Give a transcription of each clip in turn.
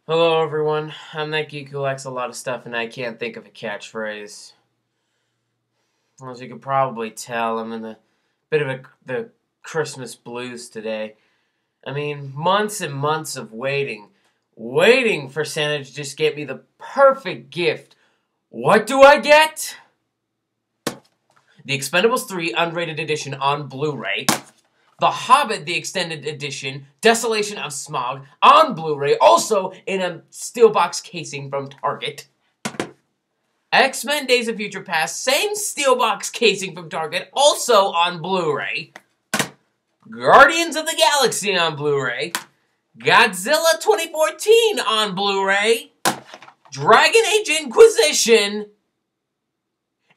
Hello everyone, I'm that geek who likes a lot of stuff and I can't think of a catchphrase. As you can probably tell, I'm in a bit of the Christmas blues today. I mean, months and months of waiting for Santa to just get me the perfect gift. What do I get? The Expendables 3 Unrated Edition on Blu-ray. The Hobbit, the Extended Edition, Desolation of Smaug, on Blu-ray, also in a steelbox casing from Target. X-Men Days of Future Past, same steelbox casing from Target, also on Blu-ray. Guardians of the Galaxy on Blu-ray. Godzilla 2014 on Blu-ray. Dragon Age Inquisition.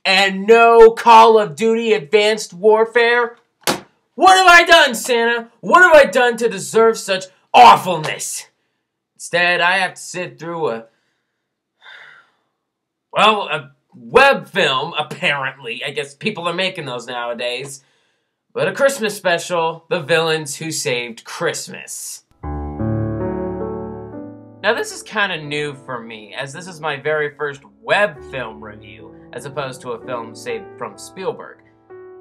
And no Call of Duty Advanced Warfare. What have I done, Santa? What have I done to deserve such awfulness? Instead, I have to sit through a web film, apparently. I guess people are making those nowadays. But a Christmas special, The Villains Who Saved Christmas. Now this is kind of new for me, as this is my very first web film review, as opposed to a film saved from Spielberg.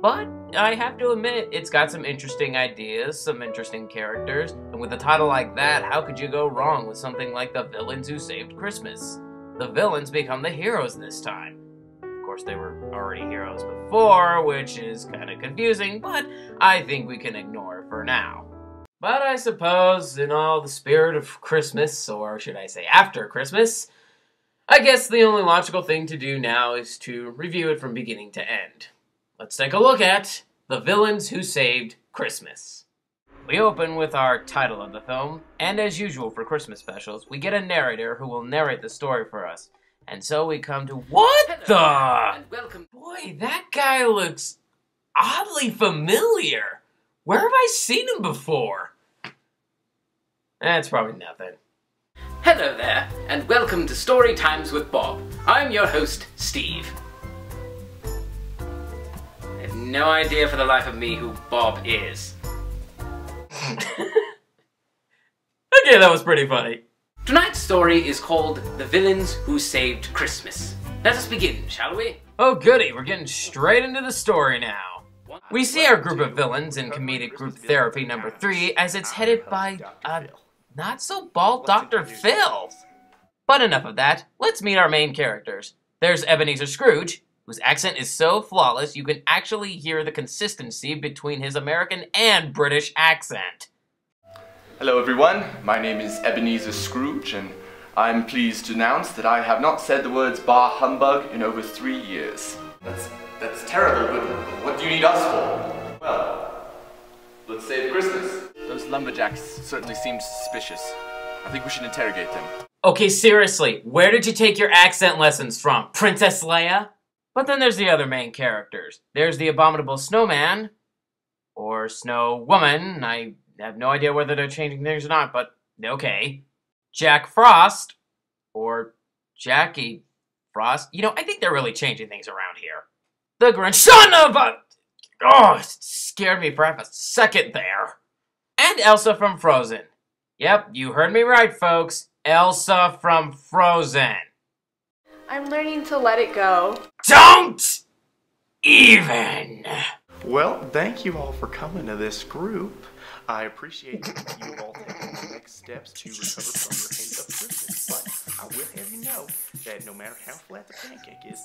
But I have to admit, it's got some interesting ideas, some interesting characters, and with a title like that, how could you go wrong with something like The Villains Who Saved Christmas? The villains become the heroes this time. Of course, they were already heroes before, which is kind of confusing, but I think we can ignore it for now. But I suppose, in all the spirit of Christmas, or should I say after Christmas, I guess the only logical thing to do now is to review it from beginning to end. Let's take a look at The Villains Who Saved Christmas. We open with our title of the film, and as usual for Christmas specials, we get a narrator who will narrate the story for us. And so we come to and welcome. Boy, that guy looks oddly familiar. Where have I seen him before? That's probably nothing. Hello there, and welcome to Story Times with Bob. I'm your host, Steve. I have no idea for the life of me who Bob is. Okay, that was pretty funny. Tonight's story is called The Villains Who Saved Christmas. Let us begin, shall we? Oh goody, we're getting straight into the story now. We see our group of villains in Comedic Group Therapy number 3 as it's headed by a not-so-bald Dr. Phil. But enough of that, let's meet our main characters. There's Ebenezer Scrooge, whose accent is so flawless you can actually hear the consistency between his American and British accent. Hello everyone, my name is Ebenezer Scrooge, and I'm pleased to announce that I have not said the words "bah humbug" in over 3 years. That's terrible, but what do you need us for? Well, let's save Christmas. Those lumberjacks certainly seem suspicious. I think we should interrogate them. Okay, seriously, where did you take your accent lessons from? Princess Leia? But then there's the other main characters. There's the Abominable Snowman, or Snow Woman. I have no idea whether they're changing things or not, but okay. Jack Frost, or Jackie Frost. You know, I think they're really changing things around here. The Grinch. Son of a... Oh, it scared me for half a second there. And Elsa from Frozen. Yep, you heard me right, folks. Elsa from Frozen. I'm learning to let it go. Don't even. Well, thank you all for coming to this group. I appreciate you all taking the next steps to recover from your hate of Christmas, but I will have you know that no matter how flat the pancake is...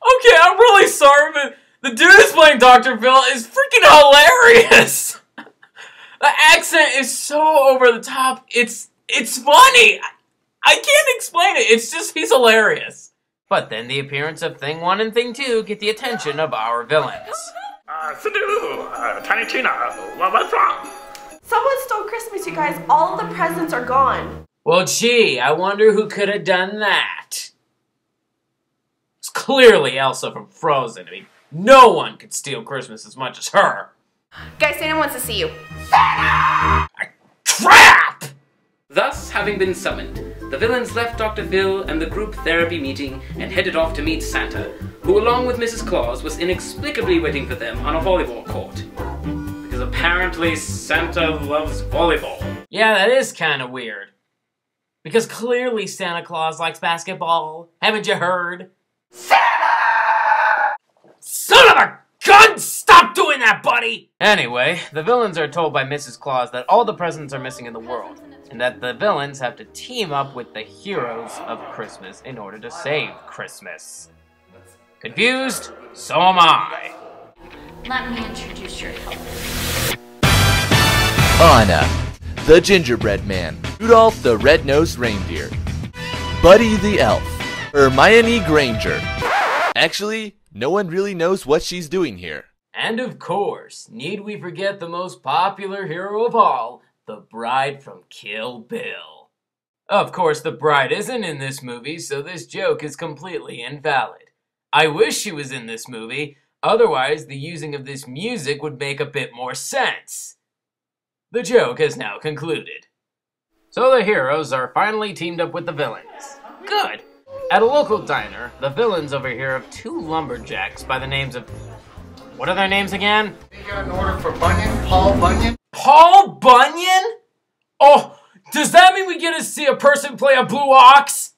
Okay, I'm really sorry, but the dude who's playing Dr. Phil is freaking hilarious! The accent is so over the top, it's funny! I can't explain it, it's just, he's hilarious. But then the appearance of Thing 1 and Thing 2 get the attention of our villains. Tiny Tina, what's wrong? Someone stole Christmas, you guys. All of the presents are gone. Well, gee, I wonder who could have done that. It's clearly Elsa from Frozen. I mean, no one could steal Christmas as much as her. Guys, Santa wants to see you. Crap! Thus, having been summoned, the villains left Dr. Phil and the group therapy meeting and headed off to meet Santa, who along with Mrs. Claus was inexplicably waiting for them on a volleyball court. Because of apparently Santa loves volleyball. Yeah, that is kind of weird. Because clearly Santa Claus likes basketball. Haven't you heard? Santa! Son of a gun! Stop doing that, buddy! Anyway, the villains are told by Mrs. Claus that all the presents are missing in the world, and that the villains have to team up with the heroes of Christmas in order to save Christmas. Confused? So am I. Let me introduce your helper. Anna, the gingerbread man. Rudolph the red-nosed reindeer. Buddy the elf. Hermione Granger. Actually, no one really knows what she's doing here. And of course, need we forget the most popular hero of all, the bride from Kill Bill. Of course, the bride isn't in this movie, so this joke is completely invalid. I wish she was in this movie, otherwise the using of this music would make a bit more sense. The joke has now concluded. So the heroes are finally teamed up with the villains. Good! At a local diner, the villains overhear of two lumberjacks by the names of... What are their names again? You got an order for Bunyan? Paul Bunyan? Paul Bunyan? Oh, does that mean we get to see a person play a blue ox?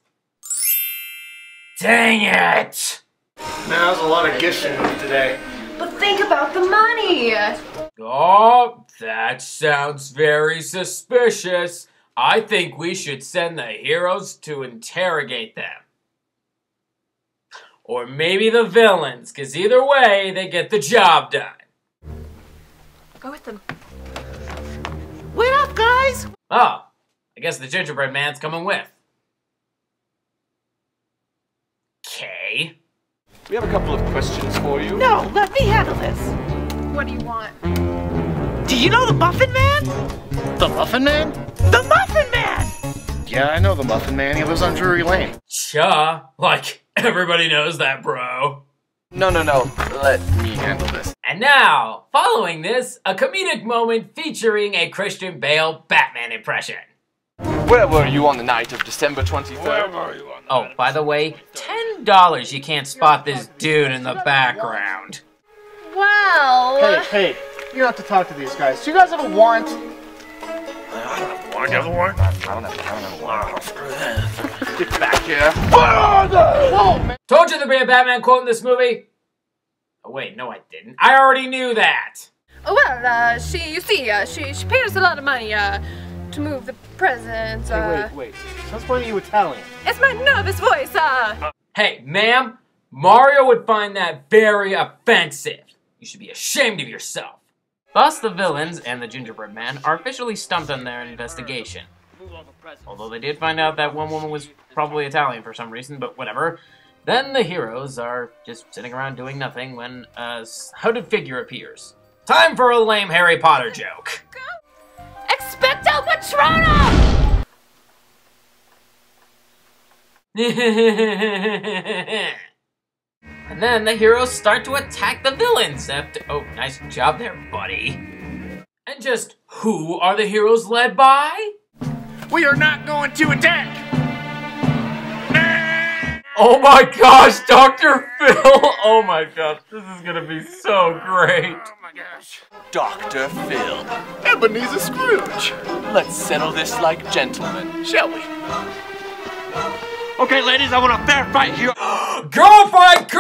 Dang it! Man, that was a lot of gishing today. But think about the money. Oh, that sounds very suspicious. I think we should send the heroes to interrogate them. Or maybe the villains, because either way, they get the job done. Go with them. What up, guys? Oh, I guess the gingerbread man's coming with. Okay. We have a couple of questions for you. No, let me handle this. What do you want? Do you know the Muffin Man? The Muffin Man? The Muffin Man! Yeah, I know the Muffin Man. He lives on Drury Lane. Cha, like everybody knows that, bro. No. Let me handle this. And now, following this, a comedic moment featuring a Christian Bale Batman impression. Where were you on the night of December 23rd? Where were you on Oh, by the way, $10 you can't spot this dude in the background. Well... Hey, you don't have to talk to these guys. Do you guys have a warrant? Want to have a warrant? I don't have a warrant. Screw that. Get back here. Whoa, man. Told you there'd be a Batman quote in this movie. Oh wait, no I didn't. I already knew that. Well, she paid us a lot of money, to move the presents, Wait. Sounds funny you Italian. It's my nervous voice, Hey, ma'am, Mario would find that very offensive. You should be ashamed of yourself. Thus, the villains and the gingerbread man are officially stumped on their investigation. Although they did find out that one woman was probably Italian for some reason, but whatever. Then the heroes are just sitting around doing nothing when a hooded figure appears. Time for a lame Harry Potter joke. Expecto Patronum! And then the heroes start to attack the villains. Oh, nice job there, buddy. And just who are the heroes led by? We are not going to attack! Oh my gosh, Dr. Phil! Oh my gosh, this is gonna be so great. Oh my gosh. Dr. Phil. Ebenezer Scrooge. Let's settle this like gentlemen, shall we? Okay, ladies, I want a fair fight here. Girl fight,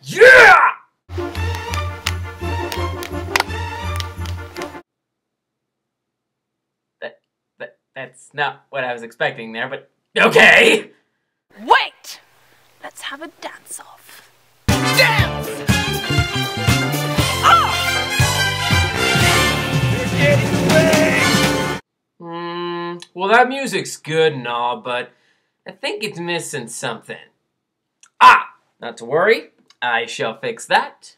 yeah! That's not what I was expecting there, but okay. Wait! Let's have a dance-off. Dance! Oh! You're getting away! Well that music's good and all, but I think it's missing something. Ah! Not to worry, I shall fix that.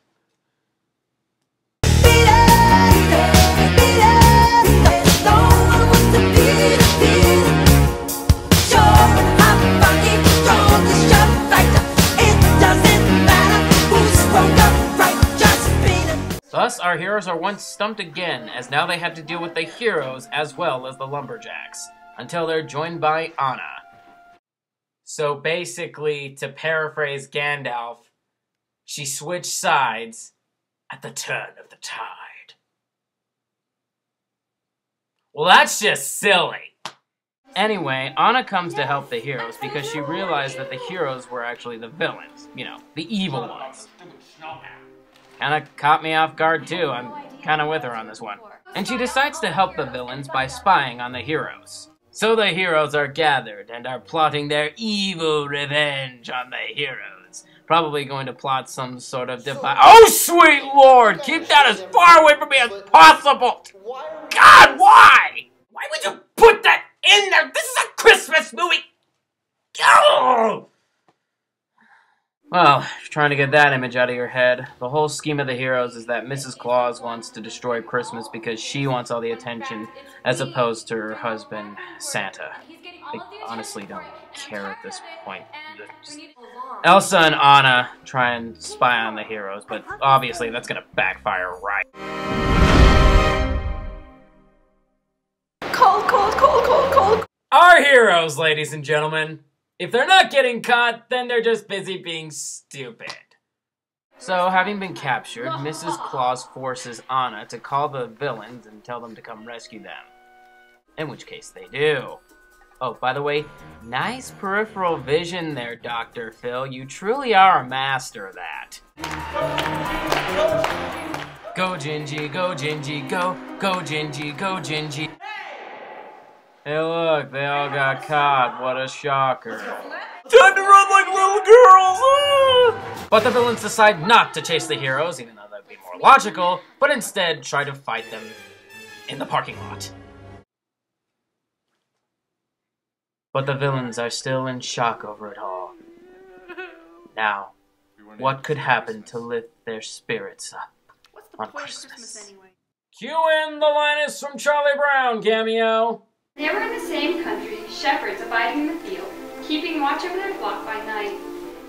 Thus, our heroes are once stumped again, as now they have to deal with the heroes as well as the lumberjacks, until they're joined by Anna. So basically, to paraphrase Gandalf, she switched sides at the turn of the tide. Well, that's just silly. Anyway, Anna comes to help the heroes because she realized that the heroes were actually the villains. You know, the evil ones. Kinda caught me off guard too. I'm kinda with her on this one. And she decides to help the villains by spying on the heroes. So the heroes are gathered and are plotting their evil revenge on the heroes. Probably going to plot some sort of Oh, sweet lord! Keep that as far away from me as possible! God, why? Why would you put that in there? This is a Christmas movie! Oh! Well, trying to get that image out of your head, the whole scheme of the heroes is that Mrs. Claus wants to destroy Christmas because she wants all the attention, as opposed to her husband, Santa. I honestly don't care at this point. Elsa and Anna try and spy on the heroes, but obviously that's gonna backfire right. Cold. Our heroes, ladies and gentlemen. If they're not getting caught, then they're just busy being stupid. So, having been captured, Mrs. Claus forces Anna to call the villains and tell them to come rescue them. In which case they do. Oh, by the way, nice peripheral vision there, Dr. Phil. You truly are a master of that. Go Gingy, go Gingy, go Gingy, go Gingy. Hey look, they all got caught. What a shocker. Time to run like little girls! Ah! But the villains decide not to chase the heroes, even though that'd be more logical, but instead try to fight them in the parking lot. But the villains are still in shock over it all. Now, what could happen to lift their spirits up on Christmas? Cue in the Linus from Charlie Brown cameo. They were in the same country, shepherds abiding in the field, keeping watch over their flock by night.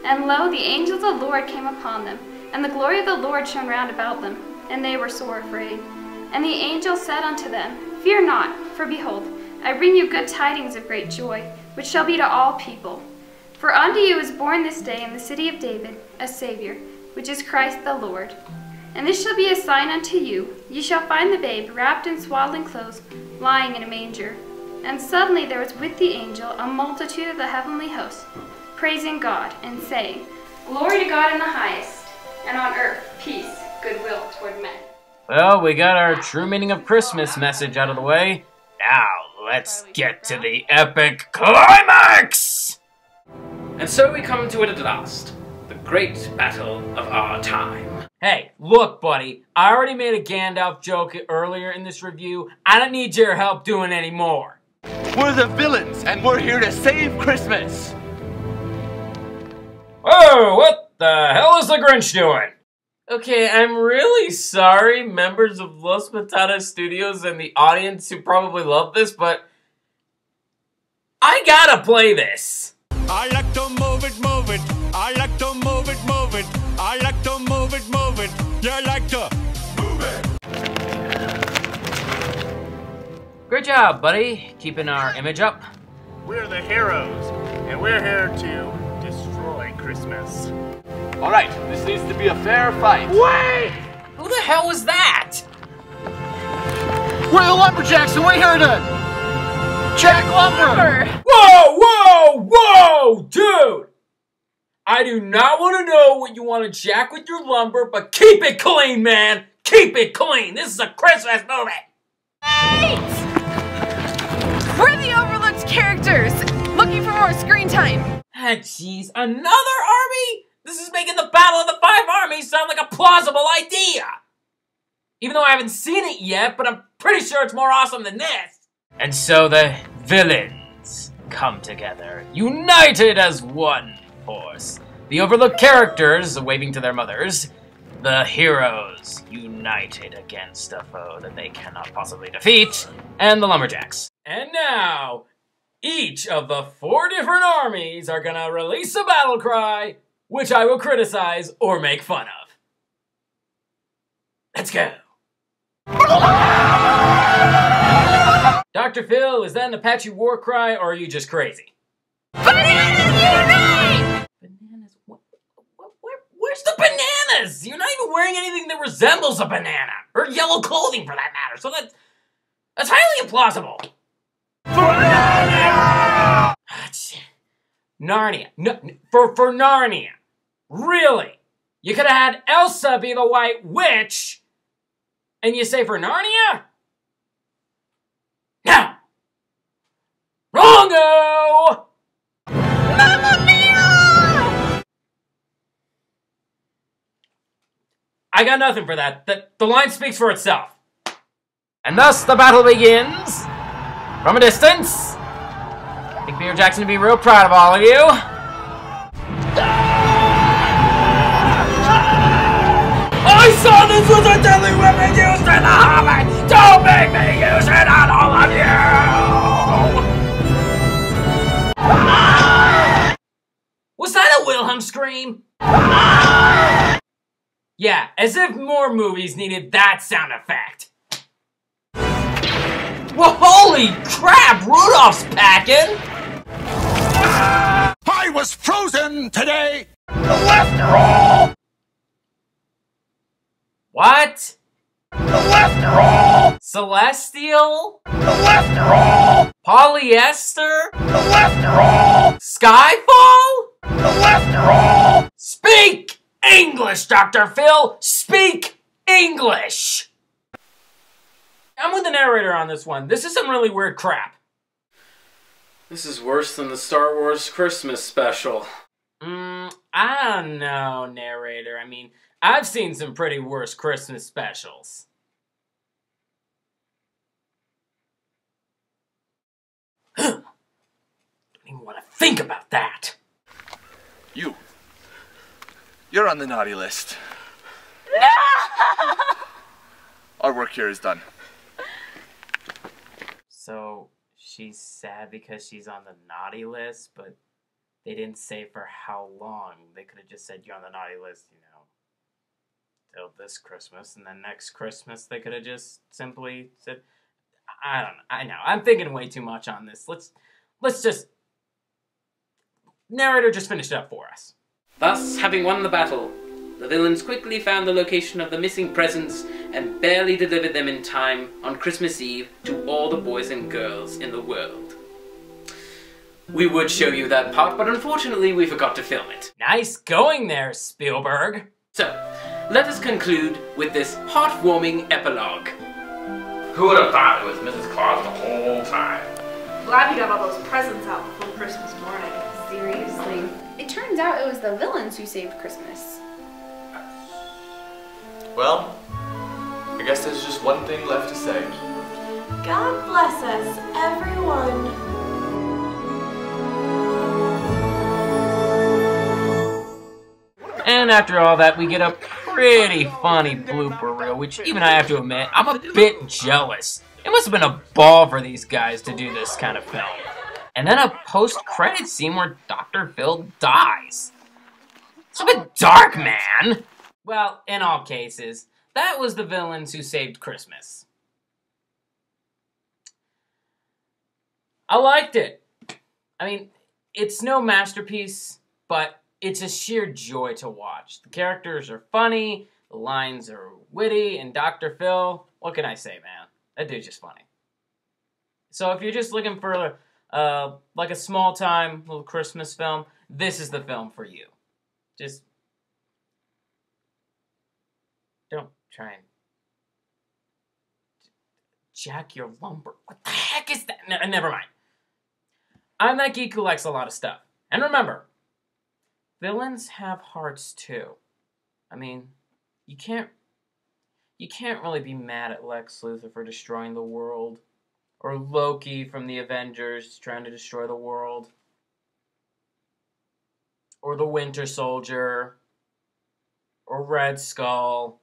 And lo, the angels of the Lord came upon them, and the glory of the Lord shone round about them, and they were sore afraid. And the angel said unto them, Fear not, for behold, I bring you good tidings of great joy, which shall be to all people. For unto you is born this day in the city of David a Saviour, which is Christ the Lord. And this shall be a sign unto you, ye shall find the babe wrapped in swaddling clothes, lying in a manger. And suddenly there was with the angel a multitude of the heavenly hosts, praising God, and saying, Glory to God in the highest, and on earth peace, goodwill toward men. Well, we got our true meaning of Christmas message out of the way. Now, let's get to the epic climax! And so we come to it at last, the great battle of our time. Hey, look, buddy, I already made a Gandalf joke earlier in this review. I don't need your help doing any more. We're the villains, and we're here to save Christmas! Whoa, what the hell is the Grinch doing? Okay, I'm really sorry, members of Los Matatas Studios and the audience who probably love this, but I gotta play this. I like to move it, move it. I like to move it, move it. I like to move it, move it. You like to move it. Great job, buddy. Keeping our image up. We're the heroes, and we're here to destroy Christmas. Alright, this needs to be a fair fight. Wait! Who the hell was that? We're the Lumberjacks, and we're here to jack lumber! Whoa, dude! I do not want to know what you want to jack with your lumber, but keep it clean, man! Keep it clean! This is a Christmas movie! Wait! We're the overlooked characters, looking for more screen time. Ah, jeez, another army? This is making the Battle of the Five Armies sound like a plausible idea! Even though I haven't seen it yet, but I'm pretty sure it's more awesome than this! And so the villains come together, united as one force. The overlooked characters waving to their mothers. The heroes united against a foe that they cannot possibly defeat. And the Lumberjacks. And now, each of the 4 different armies are gonna release a battle cry, which I will criticize or make fun of. Let's go. Dr. Phil, is that an Apache war cry, or are you just crazy? Bananas unite! Bananas? Where's the bananas? You're not even wearing anything that resembles a banana, or yellow clothing for that matter, so that's... That's highly implausible. Narnia. No, for Narnia. Really? You could have had Elsa be the White Witch, and you say for Narnia? No! Wrongo! Mamma mia! I got nothing for that. The line speaks for itself. And thus the battle begins. From a distance. I think Peter Jackson would be real proud of all of you. I saw this was a deadly weapon used in the Hobbit! Don't make me use it on all of you! Was that a Wilhelm scream? Yeah, as if more movies needed that sound effect. Well, holy crap, Rudolph's packing! I was frozen today! Cholesterol! What? Cholesterol! Celestial? Cholesterol! Polyester? Cholesterol! Skyfall? Cholesterol! Speak English, Dr. Phil! Speak English! I'm with the narrator on this one. This is some really weird crap. This is worse than the Star Wars Christmas special. I don't know, narrator. I mean, I've seen some pretty worse Christmas specials. Don't even want to think about that. You're on the naughty list. No! Our work here is done. So, she's sad because she's on the naughty list, but they didn't say for how long. They could have just said you're on the naughty list, you know, till this Christmas, and then next Christmas they could have just simply said, I don't know, I know, I'm thinking way too much on this. Let's just, narrator just finished it up for us. Thus, having won the battle, the villains quickly found the location of the missing presents and barely delivered them in time on Christmas Eve to all the boys and girls in the world. We would show you that part, but unfortunately we forgot to film it. Nice going there, Spielberg. So, let us conclude with this heartwarming epilogue. Who would have thought it was Mrs. Claus the whole time? Glad you got all those presents out before Christmas morning. Seriously. It turns out it was the villains who saved Christmas. Well, I guess there's just one thing left to say. God bless us, everyone. And after all that, we get a pretty funny blooper reel, which even I have to admit, I'm a bit jealous. It must have been a ball for these guys to do this kind of film. And then a post-credit scene where Dr. Phil dies. It's a bit dark, man! Well, in all cases, that was the villains who saved Christmas. I liked it. I mean, it's no masterpiece, but it's a sheer joy to watch. The characters are funny, the lines are witty, and Dr. Phil, what can I say, man? That dude's just funny. So if you're just looking for like a small-time little Christmas film, this is the film for you. Just don't try and jack your lumber. What the heck is that? No, never mind. I'm that geek who likes a lot of stuff. And remember, villains have hearts too. I mean, you can't really be mad at Lex Luthor for destroying the world, or Loki from the Avengers trying to destroy the world, or the Winter Soldier, or Red Skull,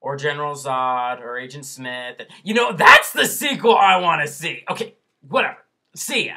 or General Zod, or Agent Smith. You know, that's the sequel I want to see. Okay, whatever. See ya.